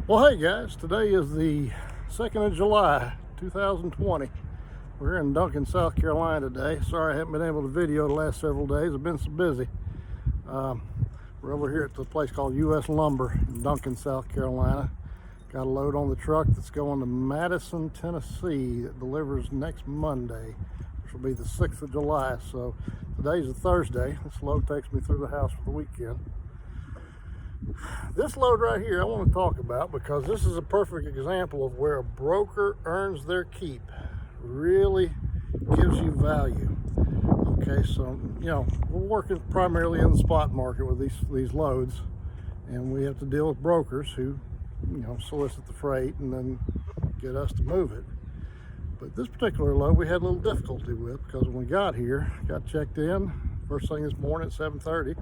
Well, hey guys, today is the 2nd of July, 2020. We're in Duncan, South Carolina today. Sorry I haven't been able to video the last several days. I've been so busy. We're over here at the place called U.S. Lumber in Duncan, South Carolina. Got a load on the truck that's going to Madison, Tennessee that delivers next Monday, which will be the 6th of July. So today's a Thursday. This load takes me through the house for the weekend. This load right here I want to talk about because this is a perfect example of where a broker earns their keep, really gives you value. Okay, so we're working primarily in the spot market with these loads, and we have to deal with brokers who solicit the freight and then get us to move it. But this particular load we had a little difficulty with because when we got here, got checked in first thing this morning at 7:30.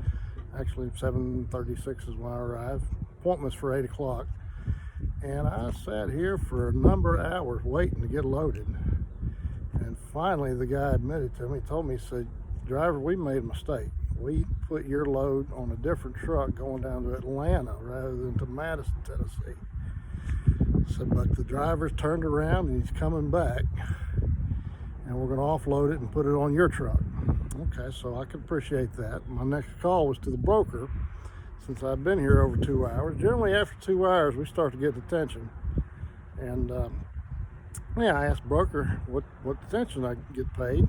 Actually 7:36 is when I arrived. Appointment's for 8 o'clock. And I sat here for a number of hours waiting to get loaded. And finally the guy admitted to me, told me, he said, "Driver, we made a mistake. We put your load on a different truck going down to Atlanta rather than to Madison, Tennessee." So, but the driver's turned around and he's coming back, and we're going to offload it and put it on your truck. Okay, so I can appreciate that. My next call was to the broker. Since I've been here over 2 hours, generally after 2 hours we start to get detention. And I asked the broker what detention I get paid.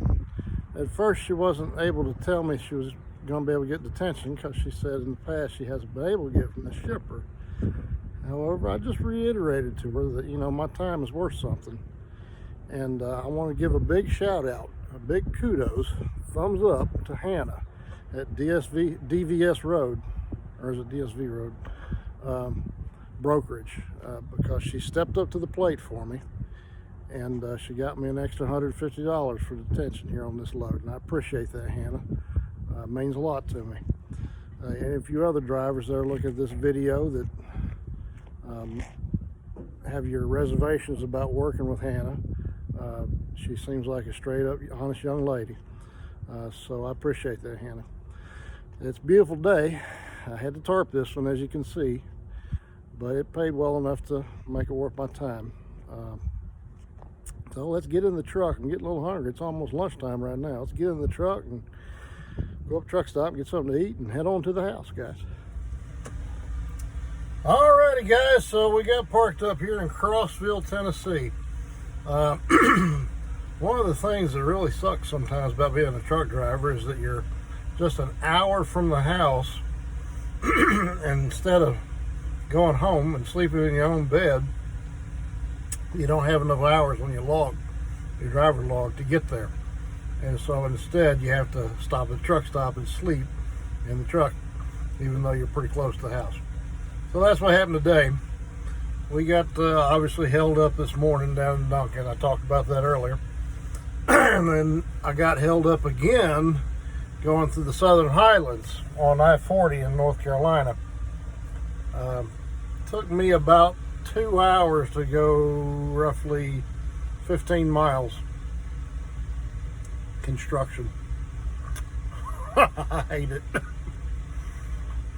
At first she wasn't able to tell me she was going to be able to get detention because she said in the past she hasn't been able to get from the shipper. However, I just reiterated to her that my time is worth something. And I want to give a big shout out, a big kudos, thumbs up to Hannah at DVS Road, or is it DSV Road, brokerage, because she stepped up to the plate for me, and she got me an extra $150 for detention here on this load, and I appreciate that, Hannah. It means a lot to me. And a few other drivers that are looking at this video that have your reservations about working with Hannah. She seems like a straight up honest young lady, so I appreciate that, Hannah. It's a beautiful day. I had to tarp this one, as you can see, but it paid well enough to make it worth my time. So let's get in the truck. I'm getting a little hungry. It's almost lunchtime right now. Let's get in the truck and go up to truck stop and get something to eat and head on to the house, guys. Alrighty, guys, so we got parked up here in Crossville, Tennessee. One of the things that really sucks sometimes about being a truck driver is that you're just an hour from the house, and instead of going home and sleeping in your own bed, you don't have enough hours when you log your driver log to get there. And so instead you have to stop at the truck stop and sleep in the truck, even though you're pretty close to the house. So that's what happened today. We got obviously held up this morning down in Duncan. I talked about that earlier. And then I got held up again going through the Southern Highlands on I-40 in North Carolina. Took me about 2 hours to go roughly 15 miles. Construction. I hate it.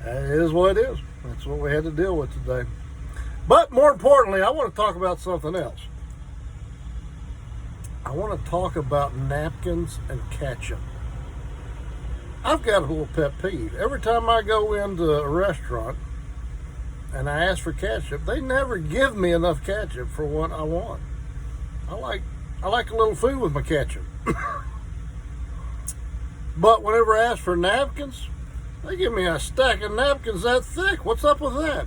It is what it is. That's what we had to deal with today. But more importantly, I want to talk about something else. I want to talk about napkins and ketchup. I've got a little pet peeve. Every time I go into a restaurant and I ask for ketchup, they never give me enough ketchup for what I want. I like a little food with my ketchup. But whenever I ask for napkins, they give me a stack of napkins that thick. What's up with that?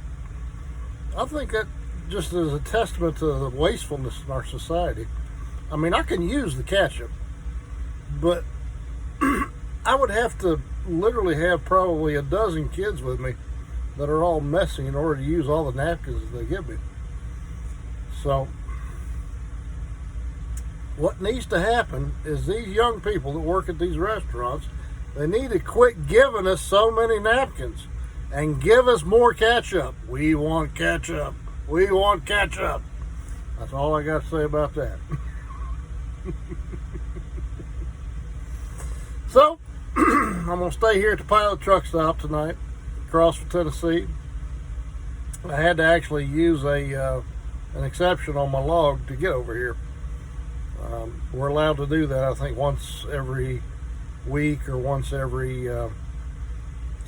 I think that just is a testament to the wastefulness in our society. I mean, I can use the ketchup, but I would have to literally have probably a dozen kids with me that are all messy in order to use all the napkins that they give me. So what needs to happen is these young people that work at these restaurants, they need to quit giving us so many napkins and give us more ketchup. We want ketchup. We want ketchup. That's all I got to say about that. So, I'm going to stay here at the Pilot Truck Stop tonight, Crossville, Tennessee. I had to actually use an exception on my log to get over here. We're allowed to do that, I think, once every week or once every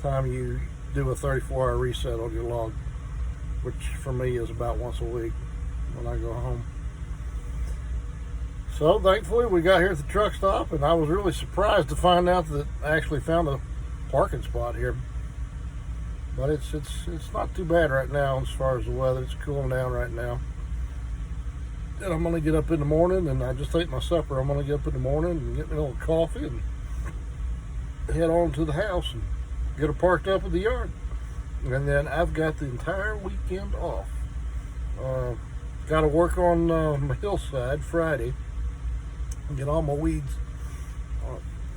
time you do a 34-hour reset on your log, which for me is about once a week when I go home. So thankfully we got here at the truck stop, and I was really surprised to find out that I actually found a parking spot here. But it's not too bad right now as far as the weather. It's cooling down right now. And I'm gonna get up in the morning, and I just ate my supper. I'm gonna get up in the morning and get me a little coffee and head on to the house and get her parked up in the yard. And then I've got the entire weekend off. Got to work on my hillside Friday and get all my weeds,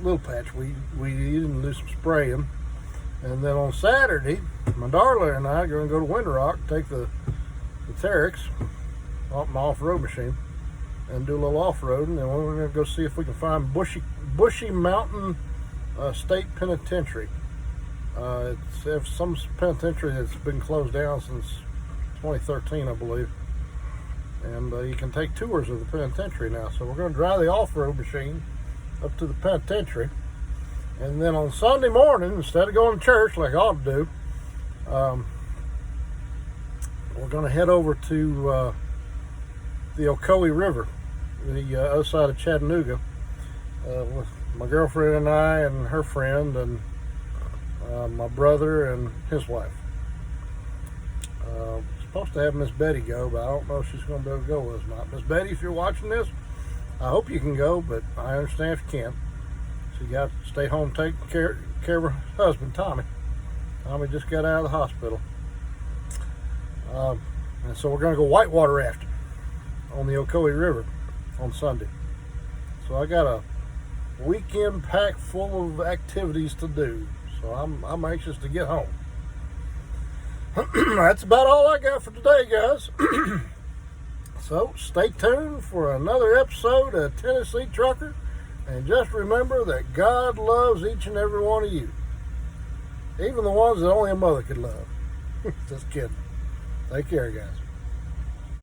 little patch weed and do some spraying. And then on Saturday, my darling and I are going to go to Winter Rock, take the Terex off my off-road machine and do a little off-roading. And we're going to go see if we can find Bushy Mountain State Penitentiary. It's some penitentiary that's been closed down since 2013, I believe. And you can take tours of the penitentiary now. So we're going to drive the off-road machine up to the penitentiary. And then on Sunday morning, instead of going to church like I ought to do, we're going to head over to the Ocoee River, the other side of Chattanooga, with my girlfriend and I and her friend and my brother and his wife. Supposed to have Miss Betty go, but I don't know if she's going to be able to go with us or not. Miss Betty, if you're watching this, I hope you can go, but I understand if you can't. So you got to stay home, take care of her husband, Tommy. Tommy just got out of the hospital. And so we're going to go whitewater rafting on the Ocoee River on Sunday. So I got a weekend packed full of activities to do. So I'm anxious to get home. That's about all I got for today, guys. So stay tuned for another episode of Tennessee Trucker. And just remember that God loves each and every one of you. Even the ones that only a mother could love. Just kidding. Take care, guys.